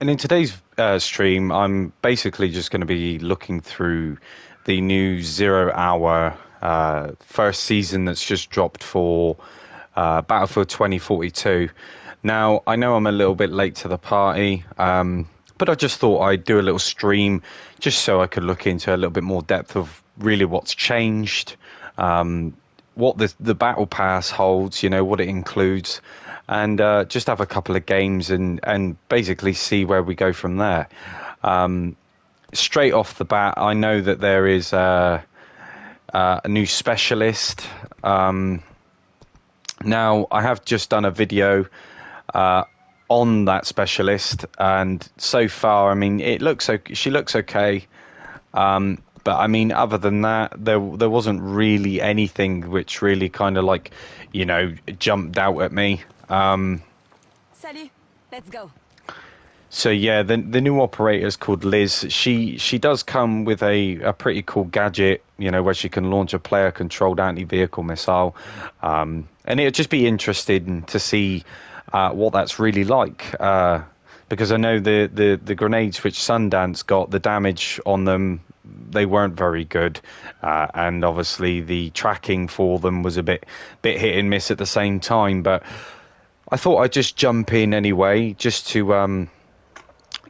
And in today's stream, I'm basically just going to be looking through the new Zero Hour first season that's just dropped for Battlefield 2042. Now, I know I'm a little bit late to the party, but I just thought I'd do a little stream just so I could look into a little bit more depth of really what's changed, what the Battle Pass holds, what it includes, and just have a couple of games and basically see where we go from there. Straight off the bat, I know that there is a new specialist. Now, I have just done a video on that specialist, and so far, I mean, she looks okay. But I mean, other than that, there wasn't really anything which really kind of like, jumped out at me. Salut, let's go. So yeah, the new operator is called Liz. She does come with a pretty cool gadget, where she can launch a player-controlled anti-vehicle missile, and it'd just be interesting to see what that's really like. Because I know the grenades which Sundance got, the damage on them, they weren't very good, and obviously the tracking for them was a bit hit and miss at the same time. But I thought I'd just jump in anyway, just to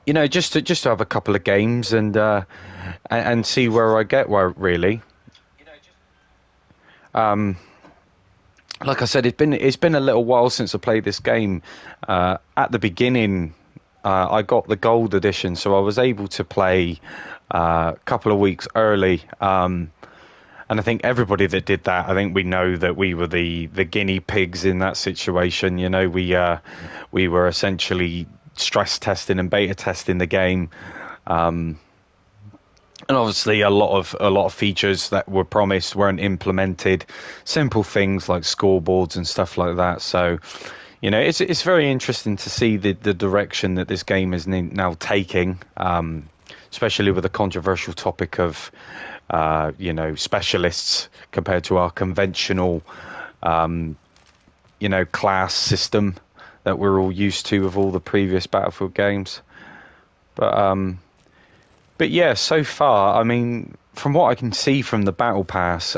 just to have a couple of games and see where I get really. Like I said, it's been a little while since I played this game. At the beginning, I got the gold edition, so I was able to play a couple of weeks early. And I think everybody that did that, I think we know that we were the guinea pigs in that situation. We were essentially stress testing and beta testing the game. And obviously a lot of features that were promised weren't implemented. Simple things like scoreboards and stuff like that. So, it's very interesting to see the direction that this game is now taking, especially with the controversial topic of, specialists compared to our conventional, class system that we're all used to with all the previous Battlefield games. But yeah, so far, I mean, from what I can see from the Battle Pass,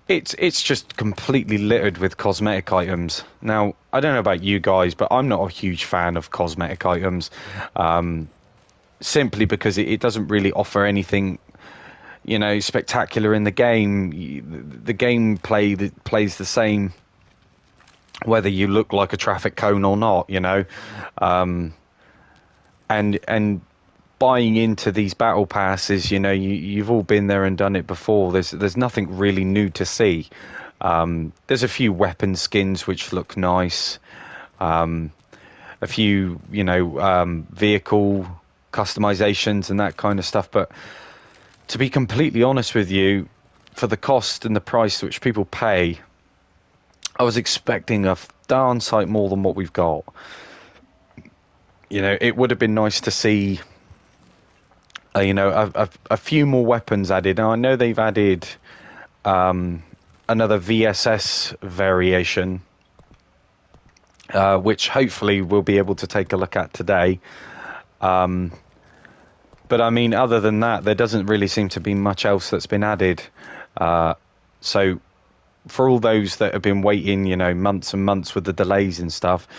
it's just completely littered with cosmetic items. Now, I don't know about you guys, but I'm not a huge fan of cosmetic items, simply because it doesn't really offer anything, spectacular in the game. The gameplay that plays the same whether you look like a traffic cone or not, and buying into these battle passes, you've all been there and done it before. There's nothing really new to see. There's a few weapon skins which look nice, a few vehicle customizations and that kind of stuff. But to be completely honest with you, for the cost and the price which people pay, I was expecting a darn sight more than what we've got. It would have been nice to see a few more weapons added. Now, I know they've added another VSS variation, which hopefully we'll be able to take a look at today. But I mean, other than that, there doesn't really seem to be much else that's been added. So for all those that have been waiting, months and months with the delays and stuff,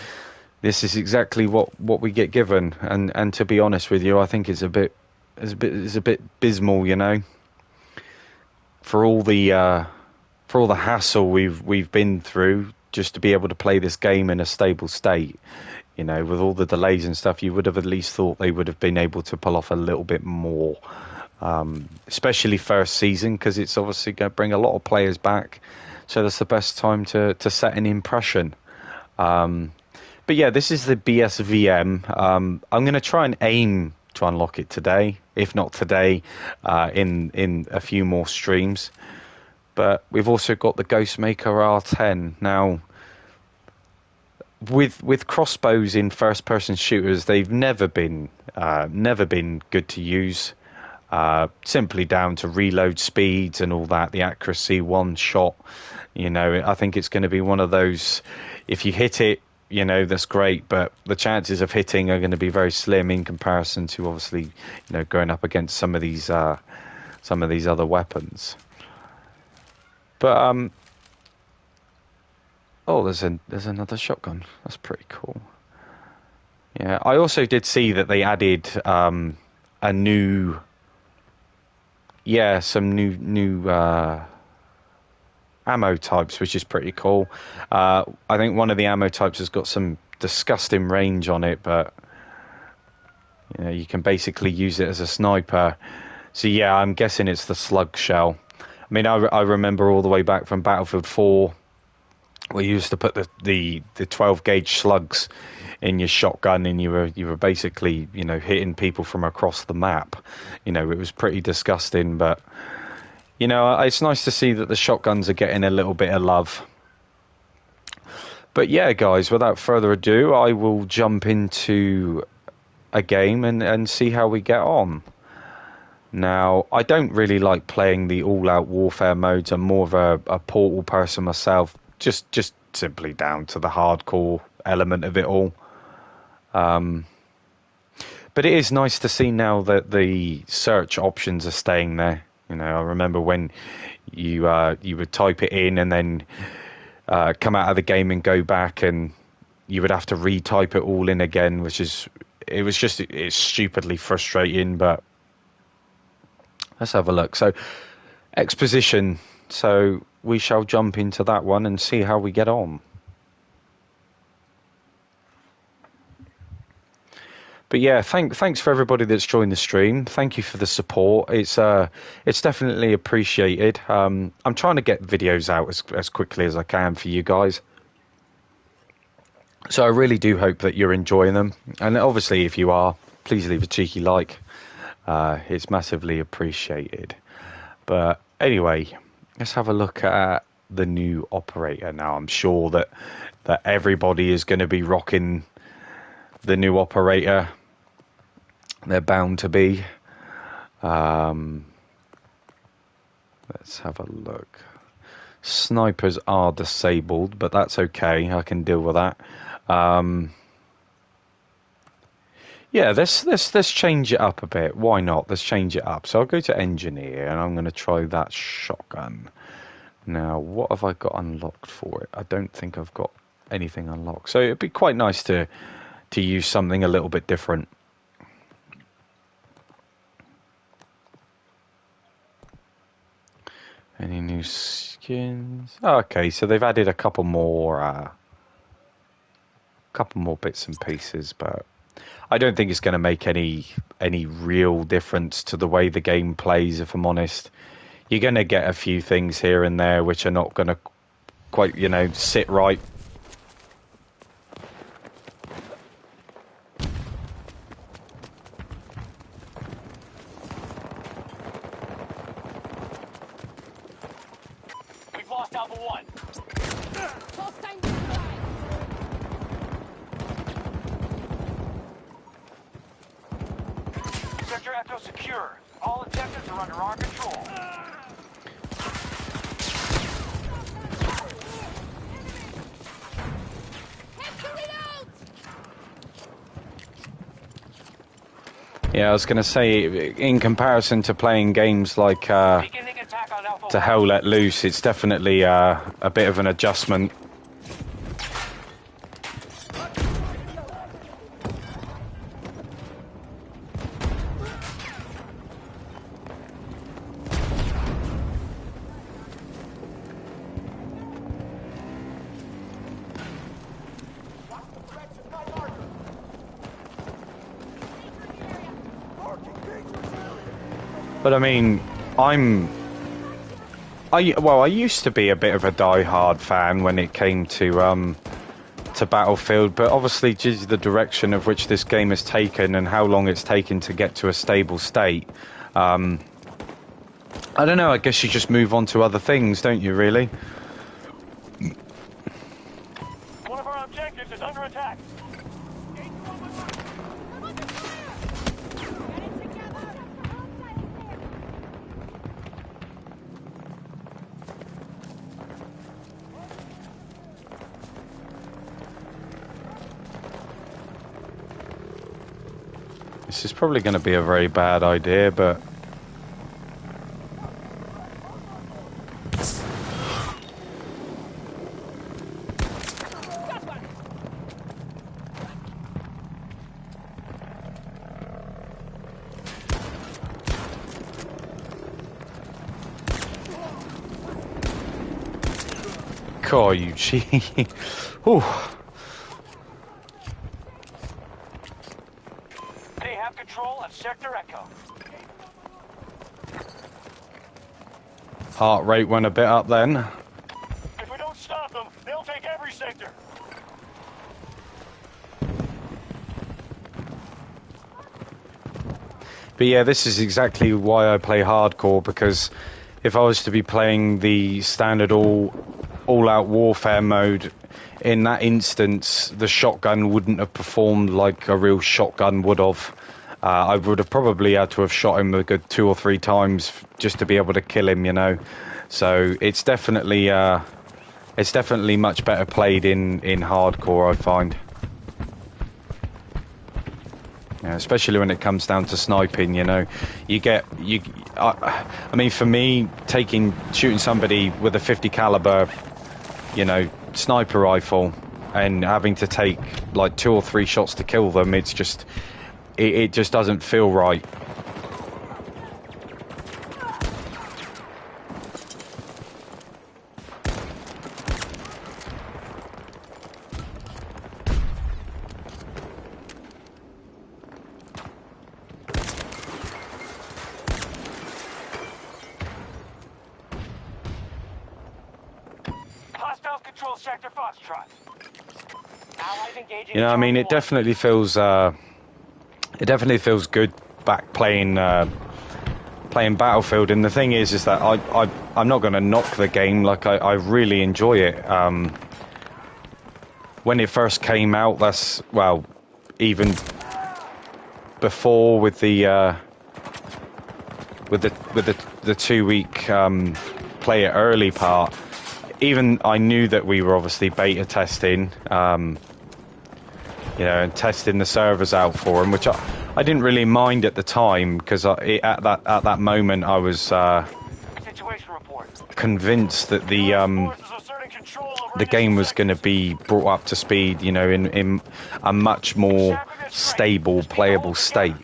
this is exactly what we get given. And to be honest with you, I think it's a bit dismal, for all the hassle we've been through just to be able to play this game in a stable state. With all the delays and stuff, you would have at least thought they would have been able to pull off a little bit more, especially first season, because it's obviously going to bring a lot of players back. So that's the best time to set an impression. But yeah, this is the BSVM. I'm going to try and aim to unlock it today, if not today, in a few more streams. But we've also got the Ghostmaker R10 now. With crossbows in first-person shooters, they've never been good to use. Simply down to reload speeds and all that, the accuracy, one shot. I think it's going to be one of those. If you hit it, you know, that's great, but the chances of hitting are going to be very slim in comparison to obviously, you know, going up against some of these other weapons. But oh, there's another shotgun. That's pretty cool. Yeah, I also did see that they added a new, some new ammo types, which is pretty cool. I think one of the ammo types has got some disgusting range on it, but you know, you can basically use it as a sniper. So yeah, I'm guessing it's the slug shell. I mean, I remember all the way back from Battlefield 4, we used to put the 12 gauge slugs in your shotgun, and you were basically, you know, hitting people from across the map. You know, it was pretty disgusting, but you know, it's nice to see that the shotguns are getting a little bit of love. But yeah, guys, without further ado, I will jump into a game and see how we get on. Now, I don't really like playing the all-out warfare modes. I'm more of a Portal person myself, just simply down to the hardcore element of it all. But it is nice to see now that the search options are staying there. You know, I remember when you would type it in and then come out of the game and go back, and you would have to retype it all in again, it's stupidly frustrating. But let's have a look. So, exposition. So we shall jump into that one and see how we get on. But yeah, thanks for everybody that's joined the stream. Thank you for the support. It's definitely appreciated. I'm trying to get videos out as quickly as I can for you guys. So I really do hope that you're enjoying them. And obviously, if you are, please leave a cheeky like. It's massively appreciated. But anyway, let's have a look at the new operator now. I'm sure that everybody is going to be rocking the new operator. They're bound to be. Let's have a look. Snipers are disabled, but that's okay. I can deal with that. Yeah, let's change it up a bit. Why not? Let's change it up. So I'll go to engineer, and I'm going to try that shotgun. Now, what have I got unlocked for it? I don't think I've got anything unlocked. So it'd be quite nice to use something a little bit different. Any new skins? Oh, okay, so they've added a couple more bits and pieces, but I don't think it's going to make any real difference to the way the game plays, if I'm honest. You're going to get a few things here and there which are not going to quite, you know, sit right. We've lost Alpha 1. Sector Echo secure. All objectives are under our control. Yeah, I was going to say, in comparison to playing games like To Hell Let Loose, it's definitely a bit of an adjustment. But I mean, I used to be a bit of a die-hard fan when it came to Battlefield, but obviously due to the direction of which this game has taken and how long it's taken to get to a stable state, I don't know, I guess you just move on to other things, don't you, really? One of our objectives is under attack. This is probably going to be a very bad idea, but... God, you cheeky. Ooh. They have control of Sector Echo. Heart rate went a bit up then. If we don't stop them, they'll take every sector. But yeah, this is exactly why I play hardcore, because if I was to be playing the standard all-out warfare mode, in that instance, the shotgun wouldn't have performed like a real shotgun would have. I would have probably had to have shot him a good 2 or 3 times just to be able to kill him, you know. So it's definitely much better played in hardcore, I find. Yeah, especially when it comes down to sniping, you know, I mean, for me, shooting somebody with a 50 caliber, you know, sniper rifle, and having to take like 2 or 3 shots to kill them, it's just, it just doesn't feel right. Hostiles control Sector Foxtrot. Allies engaging. You know, I mean, it definitely feels good back playing Battlefield. And the thing is that I'm not going to knock the game. Like, I really enjoy it. When it first came out, well, even before with the 2-week play it early part. Even I knew that we were obviously beta testing, you know, and testing the servers out for them, which I didn't really mind at the time, because at that moment I was Situation report. convinced that the game was going to be brought up to speed, you know, in a much more stable, playable state.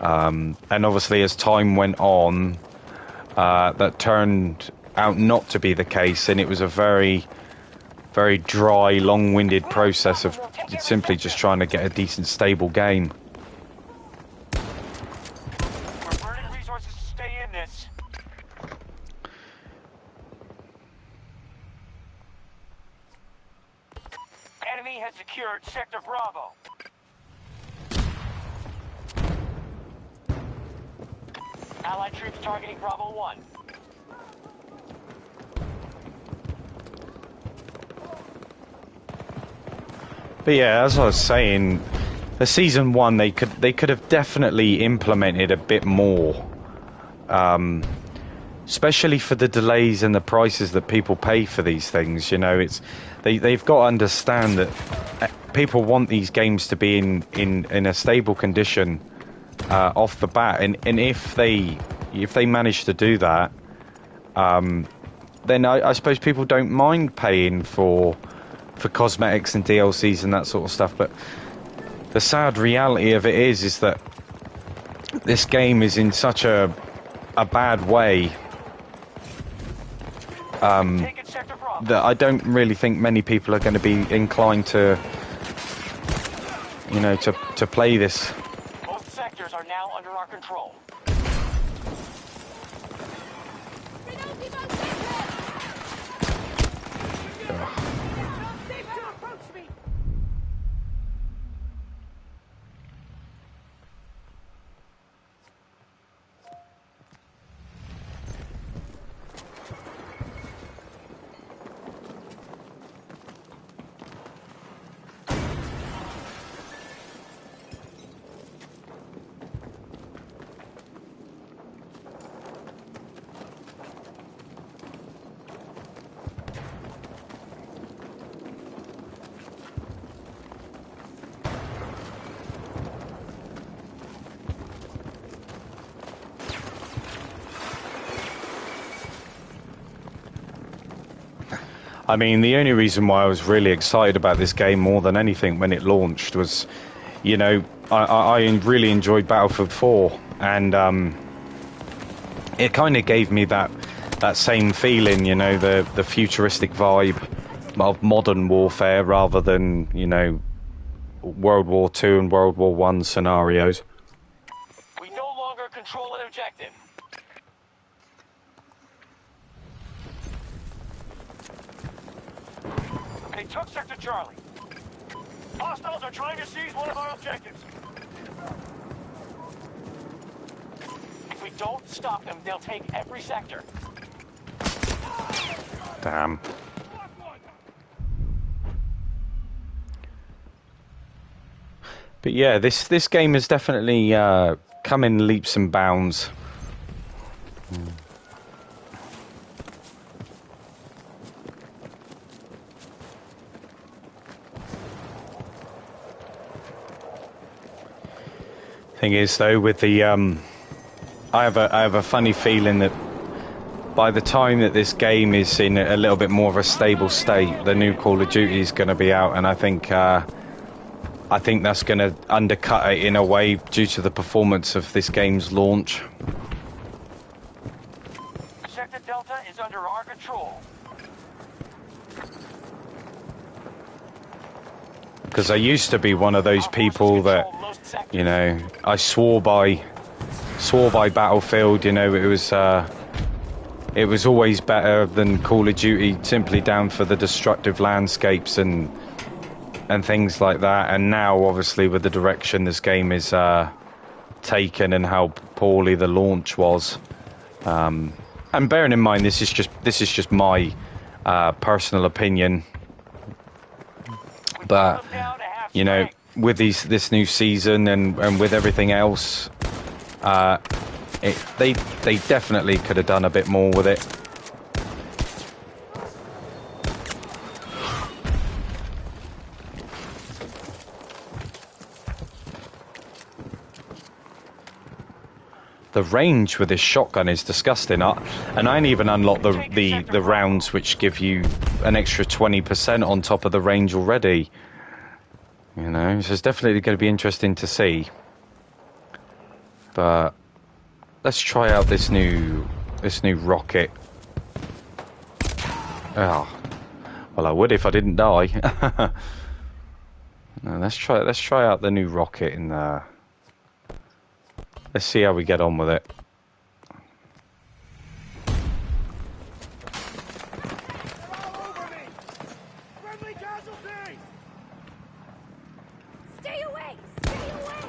And obviously, as time went on, that turned out not to be the case, and it was a very, very dry, long-winded process of simply just trying to get a decent, stable game. We're burning resources to stay in this. Enemy has secured Sector Bravo. Allied troops targeting Bravo 1. But yeah, as I was saying, the season 1 they could have definitely implemented a bit more, especially for the delays and the prices that people pay for these things. You know, they've got to understand that people want these games to be in a stable condition off the bat, and if they manage to do that, then I suppose people don't mind paying for cosmetics and DLCs and that sort of stuff. But the sad reality of it is that this game is in such a bad way that I don't really think many people are going to be inclined to, you know, to play this. Both sectors are now under our control. I mean, the only reason why I was really excited about this game more than anything when it launched was, you know, I really enjoyed Battlefield 4, and it kind of gave me that same feeling, you know, the futuristic vibe of modern warfare rather than, you know, World War II and World War One scenarios. We no longer control an objective. They took Sector Charlie. Hostiles are trying to seize one of our objectives. If we don't stop them, they'll take every sector. Damn. But yeah, this game has definitely come in leaps and bounds. Thing is, though, with the I have a funny feeling that by the time that this game is in a little bit more of a stable state, the new Call of Duty is going to be out, and I think that's going to undercut it in a way due to the performance of this game's launch. Sector Delta is under our control. Because I used to be one of those people that, you know, I swore by Battlefield. You know, it was always better than Call of Duty, simply down for the destructive landscapes and things like that. And now, obviously, with the direction this game is taken and how poorly the launch was, and bearing in mind this is just my personal opinion, but you know, with this new season and with everything else, they definitely could have done a bit more with it. The range with this shotgun is disgusting, and I ain't even unlocked the rounds which give you an extra 20% on top of the range already. You know, so it's definitely going to be interesting to see. But let's try out this new rocket. Oh, well, I would if I didn't die. No, let's try out the new rocket in there. Let's see how we get on with it. Stay away! Stay away!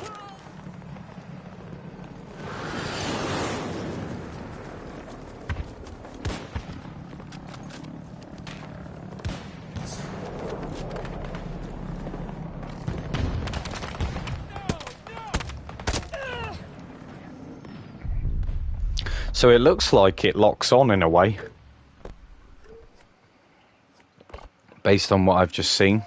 So it looks like it locks on in a way, based on what I've just seen.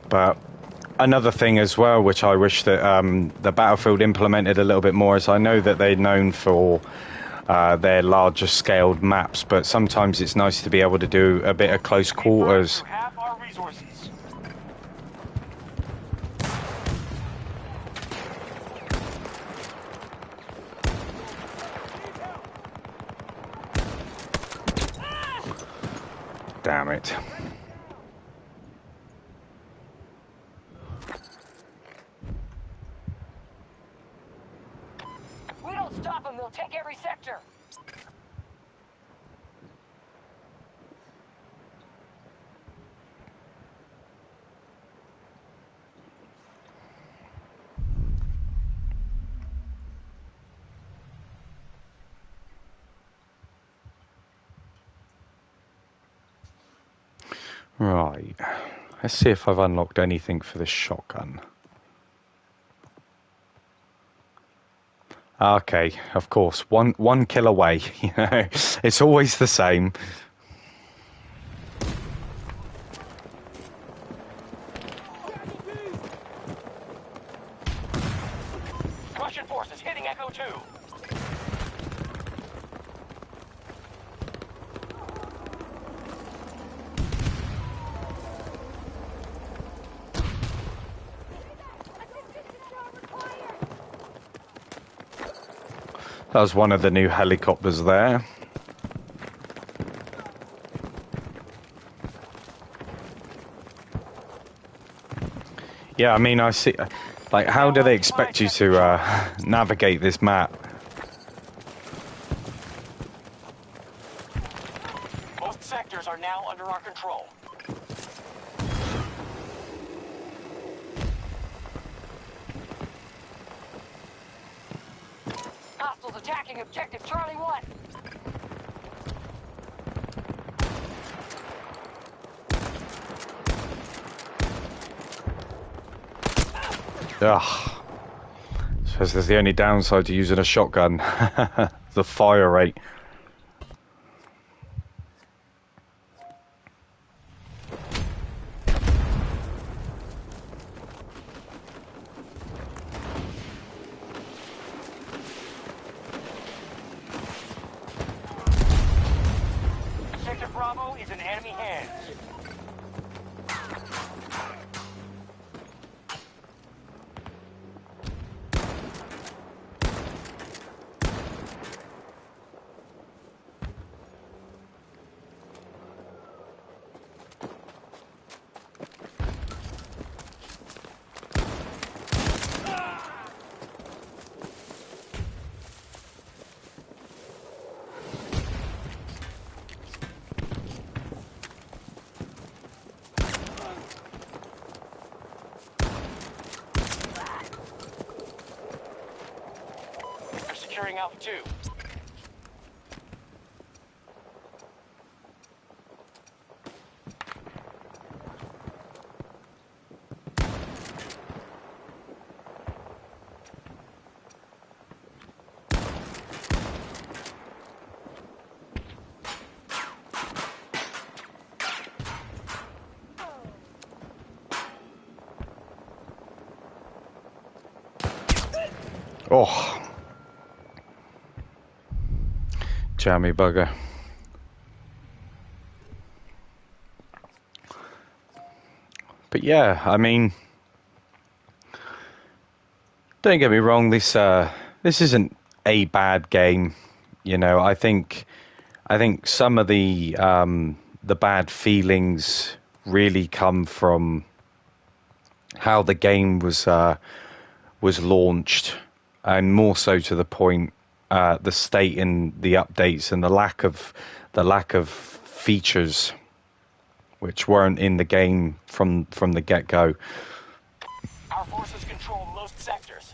But another thing as well, which I wish that the Battlefield implemented a little bit more, is I know that they're known for their larger scaled maps, but sometimes it's nice to be able to do a bit of close quarters resources. Damn it. If we don't stop them, they'll take every sector. Right. Let's see if I've unlocked anything for this shotgun. Okay, of course. One kill away. You know, it's always the same. Russian forces hitting Echo 2. That was one of the new helicopters there. Yeah, I mean, I see. Like, how do they expect you to navigate this map? Most sectors are now under our control. Hostiles attacking objective Charlie 1. Ugh. Suppose that's the only downside to using a shotgun. The fire rate. Sector Bravo is in enemy hands. They're securing Alpha 2. Oh. Jammy bugger. But yeah, I mean, don't get me wrong, this isn't a bad game. You know, I think some of the bad feelings really come from how the game was launched, and more so to the point, the state in the updates and the lack of features which weren't in the game from the get-go. Our forces control most sectors.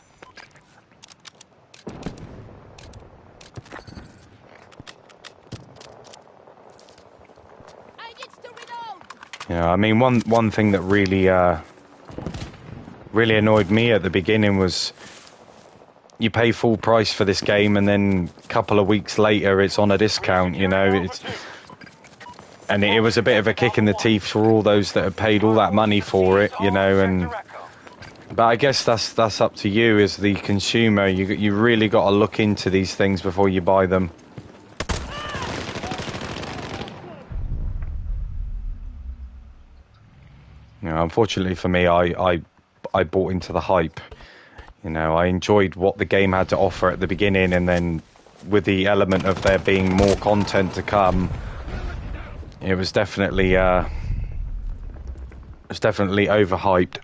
I need to reload. Yeah, I mean, one thing that really annoyed me at the beginning was you pay full price for this game and then a couple of weeks later it's on a discount. You know, it was a bit of a kick in the teeth for all those that had paid all that money for it. You know, and but I guess that's up to you as the consumer. You really got to look into these things before you buy them. unfortunately for me, I bought into the hype. I enjoyed what the game had to offer at the beginning, and then with the element of there being more content to come, it was definitely overhyped.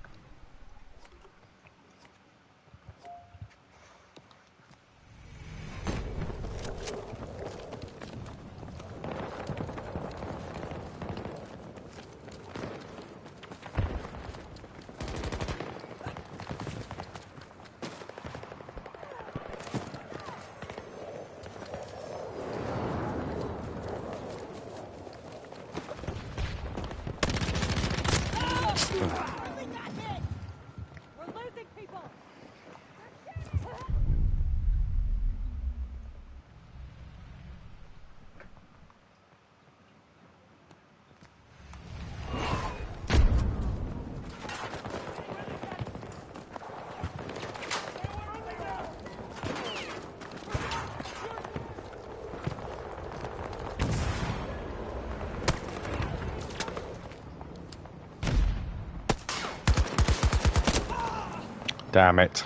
Damn it.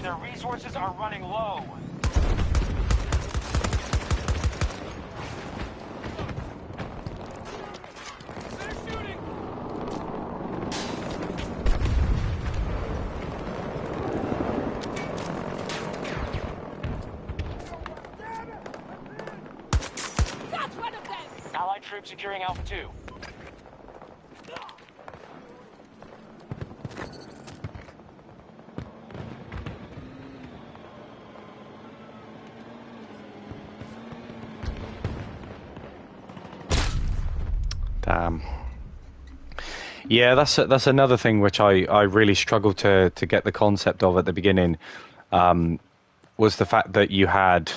Their resources are running low. Allied troops securing Alpha 2. Damn. Yeah, that's another thing which I really struggled to get the concept of at the beginning, was the fact that you had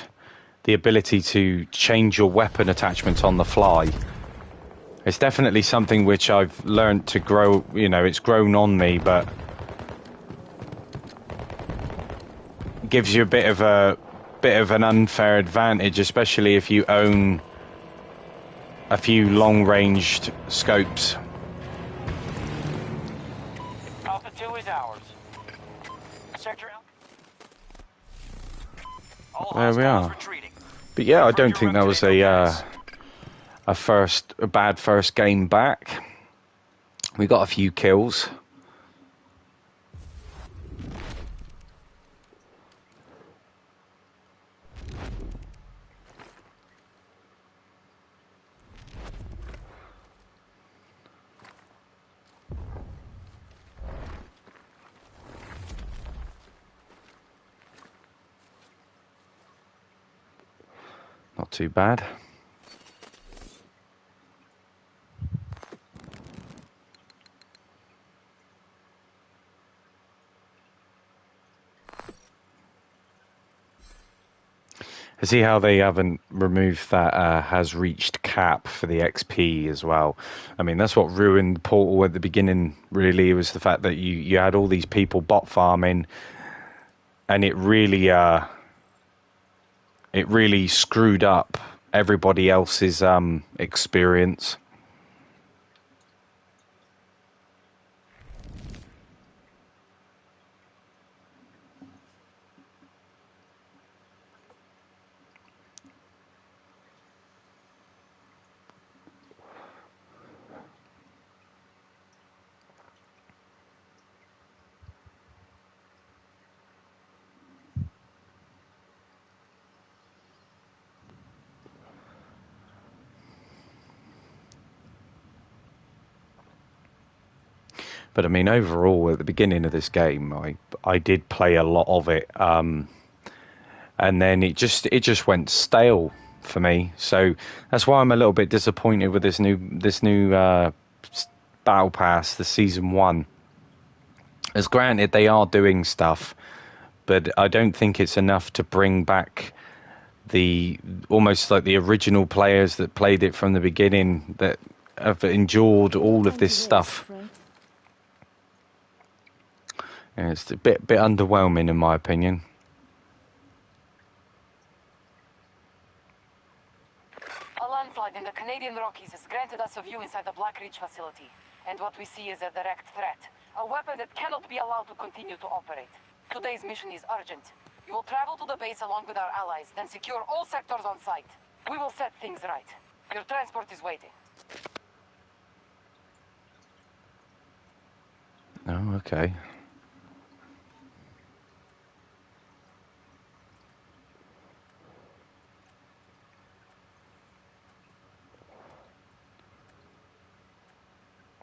the ability to change your weapon attachments on the fly. It's definitely something which I've learned to grow, it's grown on me, but gives you a bit of an unfair advantage, especially if you own a few long-ranged scopes. Alpha 2 is ours. Sector All There we hostiles are. retreating. But yeah, I don't think that was a bad first game back. We got a few kills. Not too bad. I see how they haven't removed that has reached cap for the XP as well. I mean, that's what ruined Portal at the beginning, really, was the fact that you had all these people bot farming, and it really screwed up everybody else's experience. But I mean, overall, at the beginning of this game, I did play a lot of it, and then it just went stale for me. So that's why I'm a little bit disappointed with this new battle pass, the season 1. As granted, they are doing stuff, but I don't think it's enough to bring back the almost like the original players that played it from the beginning, that have endured all of this Plenty stuff. risk, right? Yeah, it's a bit underwhelming in my opinion. A landslide in the Canadian Rockies has granted us a view inside the Black Ridge facility. And what we see is a direct threat. A weapon that cannot be allowed to continue to operate. Today's mission is urgent. You will travel to the base along with our allies, then secure all sectors on site. We will set things right. Your transport is waiting. Oh, okay.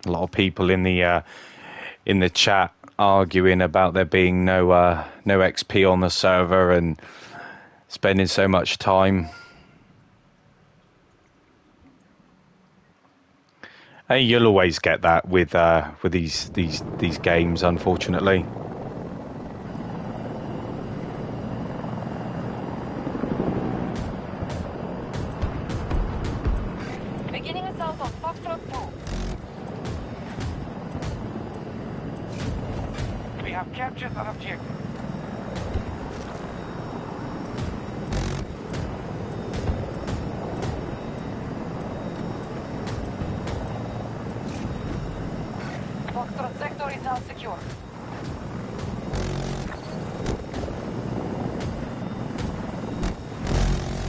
A lot of people in the chat arguing about there being no XP on the server and spending so much time. And you'll always get that with these games, unfortunately. Beginning assault on Foxtrot 2. We have captured an objective. Foxtrot sector is now secure.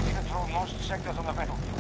We control most sectors on the battlefield.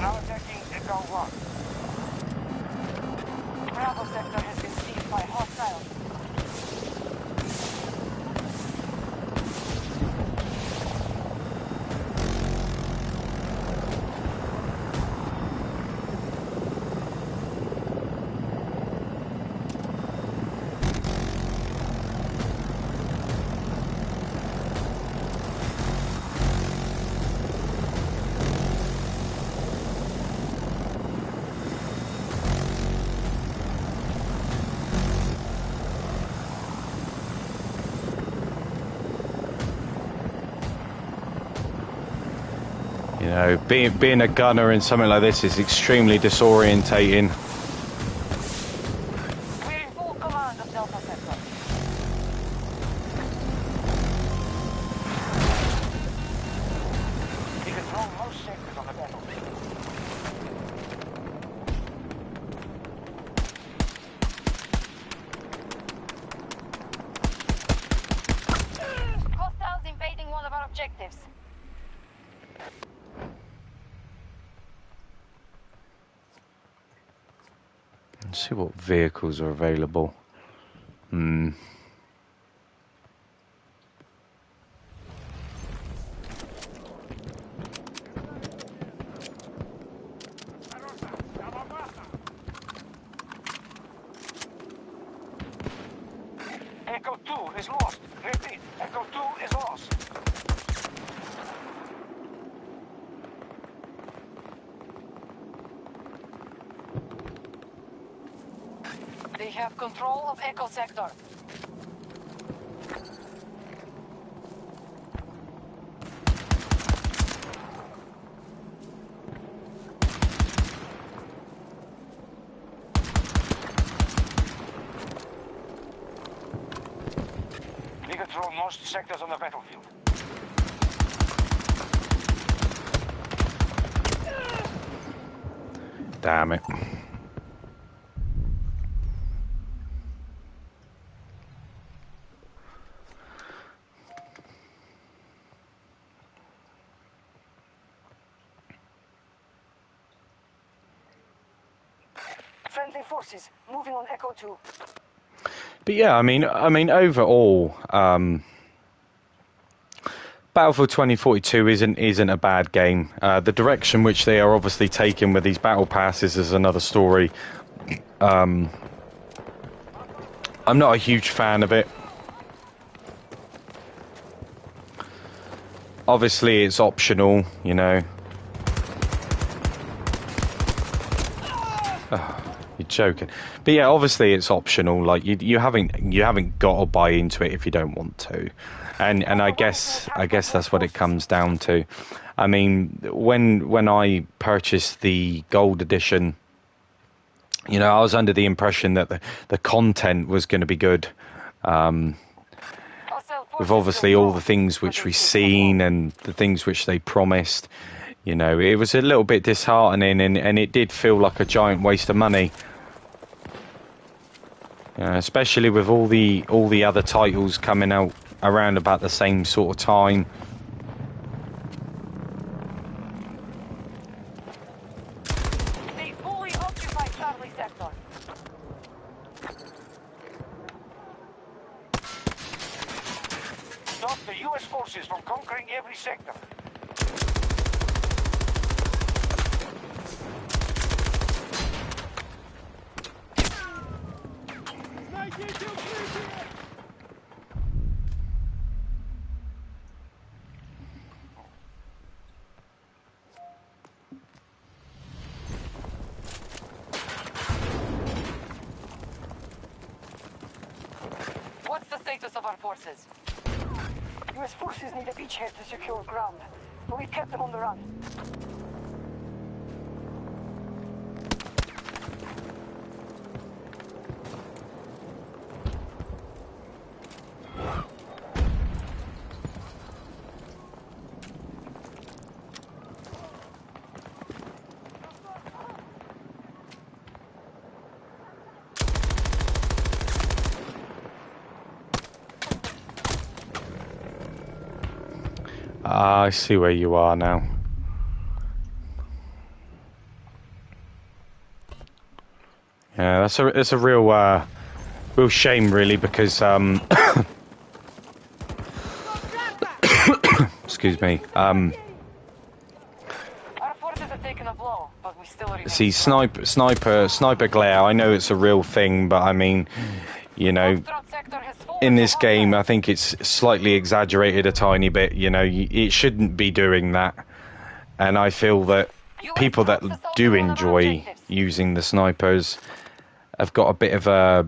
Now attacking Echo 1. Bravo sector has been seized by hostiles. You know, being a gunner in something like this is extremely disorientating. We're in full command of Delta sector. We control most sectors on the battlefield. Hostiles invading one of our objectives. Let's see what vehicles are available. Echo 2 is lost. Repeat, Echo 2 is lost. They have control of Echo sector. We control most sectors on the battlefield. Damn it. Friendly forces moving on Echo 2. But yeah, I mean overall, Battlefield 2042 isn't a bad game. The direction which they are obviously taking with these battle passes is another story. I'm not a huge fan of it. Obviously, it's optional, you know. Oh, you're joking. But yeah, obviously it's optional. Like you haven't got to buy into it if you don't want to. And I guess that's what it comes down to. I mean, when I purchased the gold edition, you know, I was under the impression that the content was going to be good. With obviously all the things which we've seen and the things which they promised, you know, it was a little bit disheartening, and it did feel like a giant waste of money. Especially with all the other titles coming out around about the same sort of time. They fully occupy Charlie sector. Stop the U.S. forces from conquering every sector. What's the status of our forces? U.S. forces need a beachhead to secure ground, but we've kept them on the run. I see where you are now. Yeah, that's a real shame, really, because excuse me. Our forces have taken a blow, but we still remain See, strong. sniper glare. I know it's a real thing, but I mean, you know, Foxtrot sector has fallen in this to game, I hostile. think it's slightly exaggerated a tiny bit. You know, it shouldn't be doing that, and I feel that people that US troops do assaulted one of our enjoy objectives. using the snipers have got a bit of a,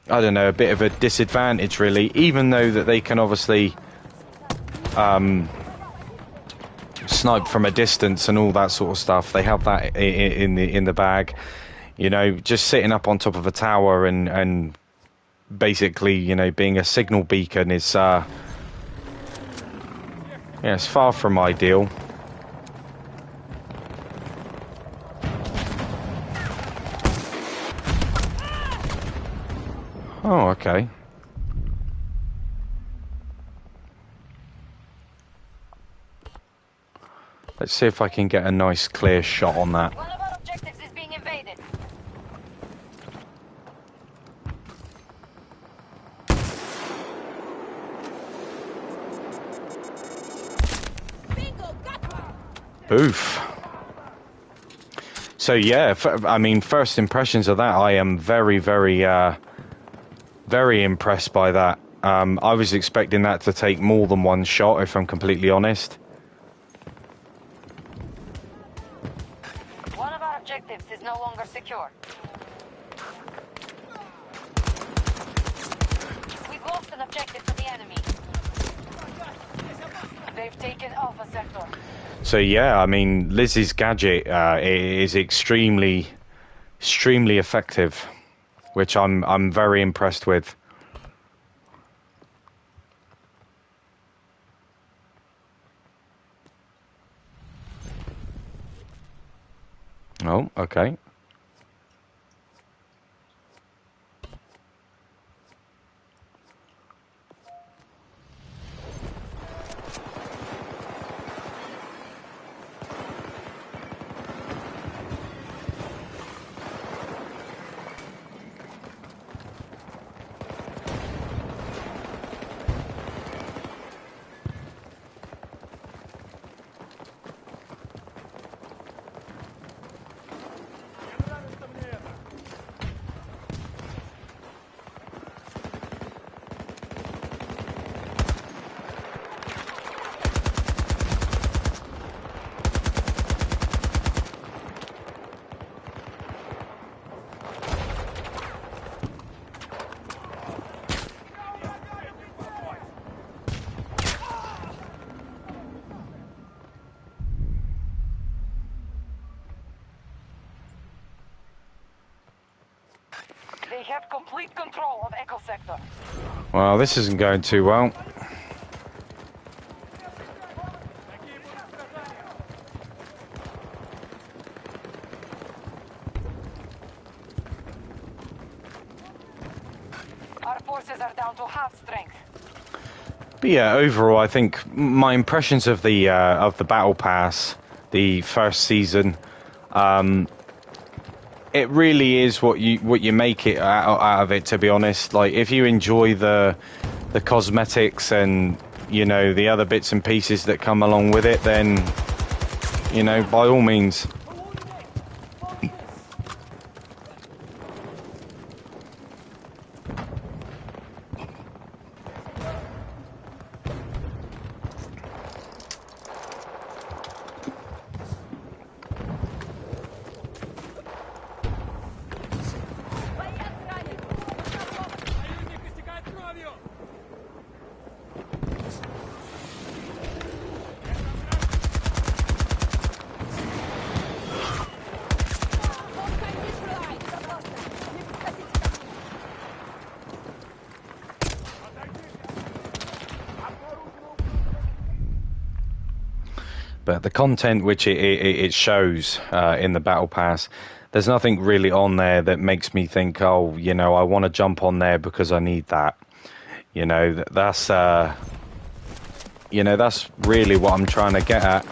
I don't know, a bit of a disadvantage, really. Even though that they can obviously snipe from a distance and all that sort of stuff, they have that in the bag. You know, just sitting up on top of a tower and basically, you know, being a signal beacon is, yeah, it's far from ideal. Oh, okay. Let's see if I can get a nice clear shot on that. One of our objectives is being invaded. Oof. So yeah, I mean, first impressions of that, I am very, very, very impressed by that. I was expecting that to take more than one shot, if I'm completely honest. One of our objectives is no longer secure. We've lost an objective to the enemy. They've taken Alpha sector. So yeah, I mean, Liz's gadget is extremely effective, which I'm very impressed with. Oh, okay. They have complete control of Echo Sector. Well, this isn't going too well. Our forces are down to half strength. But yeah, overall, I think my impressions of the Battle Pass, the first season, it really is what you make it out of it. To be honest, like if you enjoy the cosmetics and the other bits and pieces that come along with it, then by all means. But the content which it shows in the Battle Pass, there's nothing really on there that makes me think, oh, I want to jump on there because I need that. That's really what I'm trying to get at.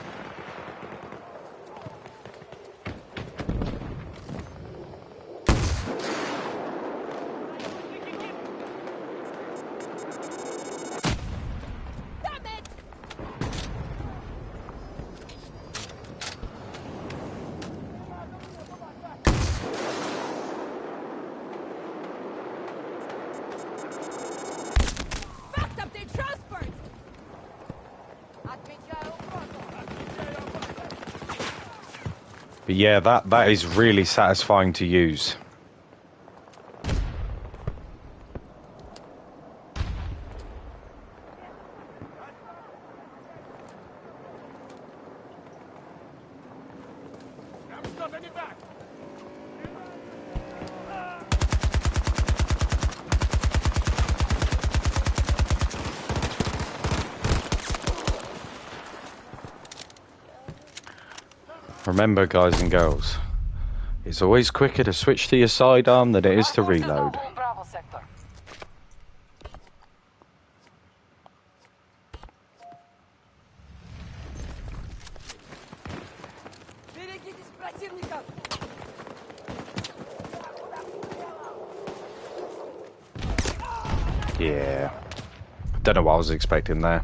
But yeah, that is really satisfying to use. Remember, guys and girls, it's always quicker to switch to your sidearm than it is to reload. Bravo sector. Yeah, don't know what I was expecting there.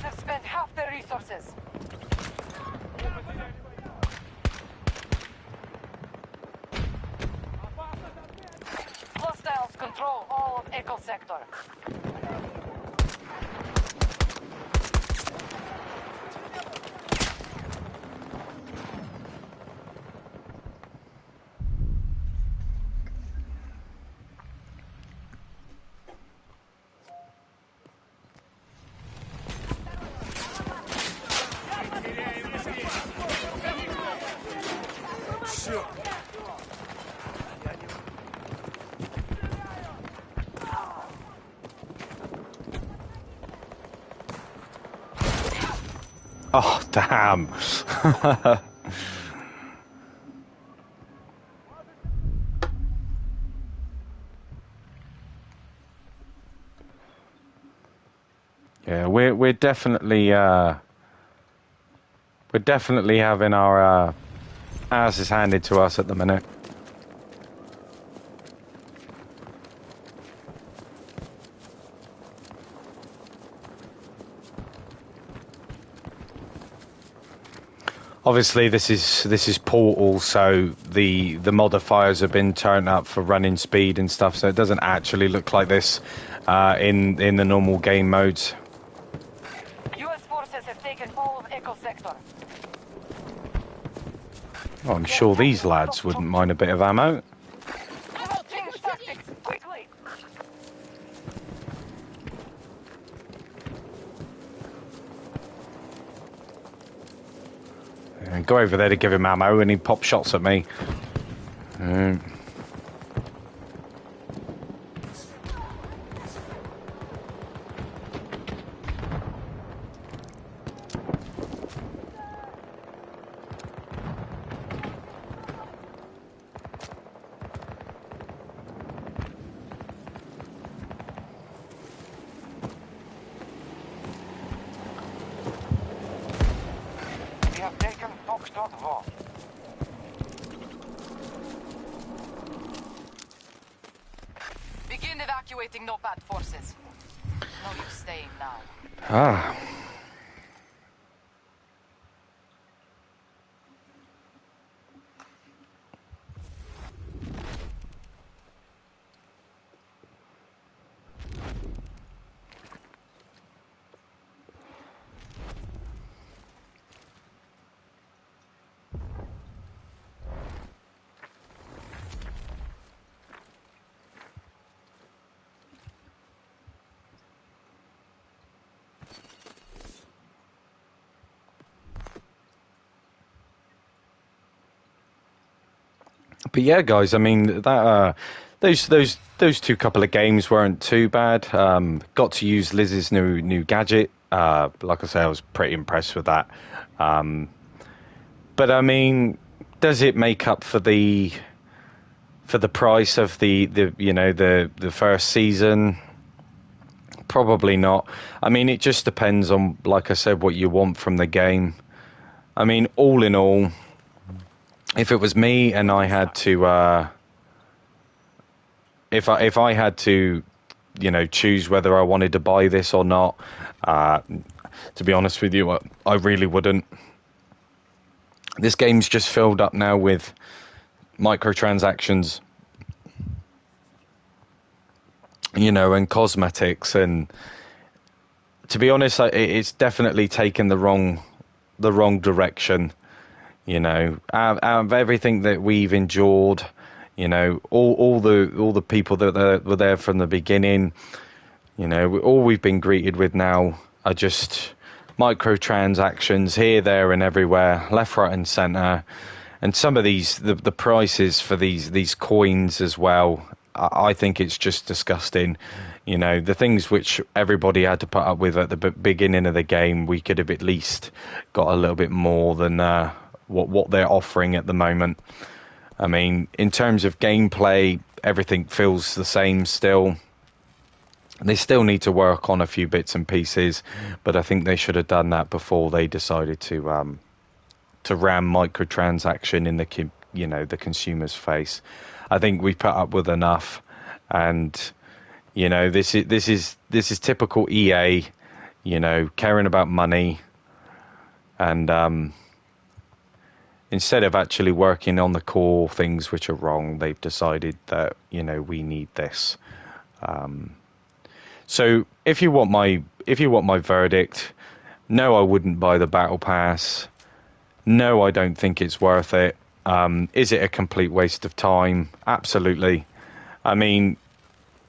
Have spent half their resources. Hostiles control all of Echo Sector. Oh, damn. Yeah, we're definitely having our asses handed to us at the minute. Obviously, this is Portal, so the modifiers have been turned up for running speed and stuff, so it doesn't actually look like this in the normal game modes. U.S. forces have taken all of Echo Sector. Oh, I'm sure these lads wouldn't mind a bit of ammo. Change tactics, quickly! And go over there to give him ammo, and he pops shots at me. We have taken Foxtrot Vault. Begin evacuating NOPAD forces. No use staying now. Ah. But yeah, guys, I mean that those two couple of games weren't too bad. Got to use Liz's new gadget. Like I say, I was pretty impressed with that. But I mean, does it make up for the price of the first season? Probably not. I mean, it just depends on, like I said, what you want from the game. I mean, all in all, if it was me and I had to, if I had to, choose whether I wanted to buy this or not, to be honest with you, I really wouldn't. This game's just filled up now with microtransactions, and cosmetics, and to be honest, it's definitely taken the wrong direction. Out of everything that we've endured, all the people that were there from the beginning, all we've been greeted with now are just microtransactions here, there, and everywhere, left, right, and centre. And some of these, the prices for these coins as well, I think it's just disgusting. The things which everybody had to put up with at the beginning of the game, we could have at least got a little bit more than what they're offering at the moment. I mean, in terms of gameplay, everything feels the same still. They still need to work on a few bits and pieces, but I think they should have done that before they decided to ram microtransaction in the consumer's face. I think we put up with enough, and this is typical EA, caring about money, and instead of actually working on the core things which are wrong, they've decided that we need this. So if you want my verdict, no, I wouldn't buy the battle pass. No, I don't think it's worth it. Is it a complete waste of time? Absolutely. I mean,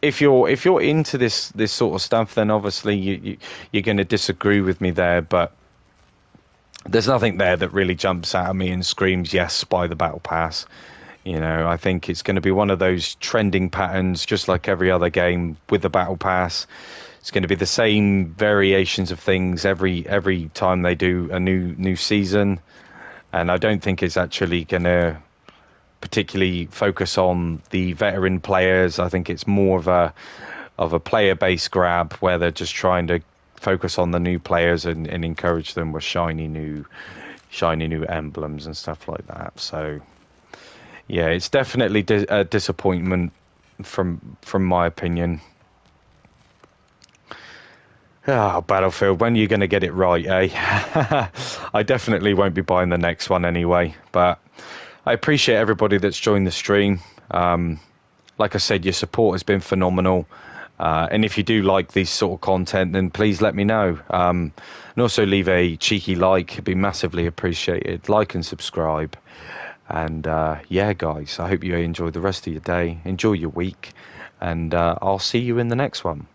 if you're into this sort of stuff, then obviously you're going to disagree with me there. But there's nothing there that really jumps out at me and screams, yes, buy the Battle Pass. You know, I think it's going to be one of those trending patterns, just like every other game with the Battle Pass. It's going to be the same variations of things every time they do a new season, and I don't think it's actually going to particularly focus on the veteran players. I think it's more of a player base grab where they're just trying to focus on the new players and encourage them with shiny new emblems and stuff like that. So yeah, it's definitely a disappointment from my opinion. Ah, Battlefield, when are you going to get it right, eh? I definitely won't be buying the next one anyway, but I appreciate everybody that's joined the stream. Like I said, your support has been phenomenal. And if you do like this sort of content, then please let me know. And also leave a cheeky like. It'd be massively appreciated. Like and subscribe. And yeah, guys, I hope you enjoy the rest of your day. Enjoy your week. And I'll see you in the next one.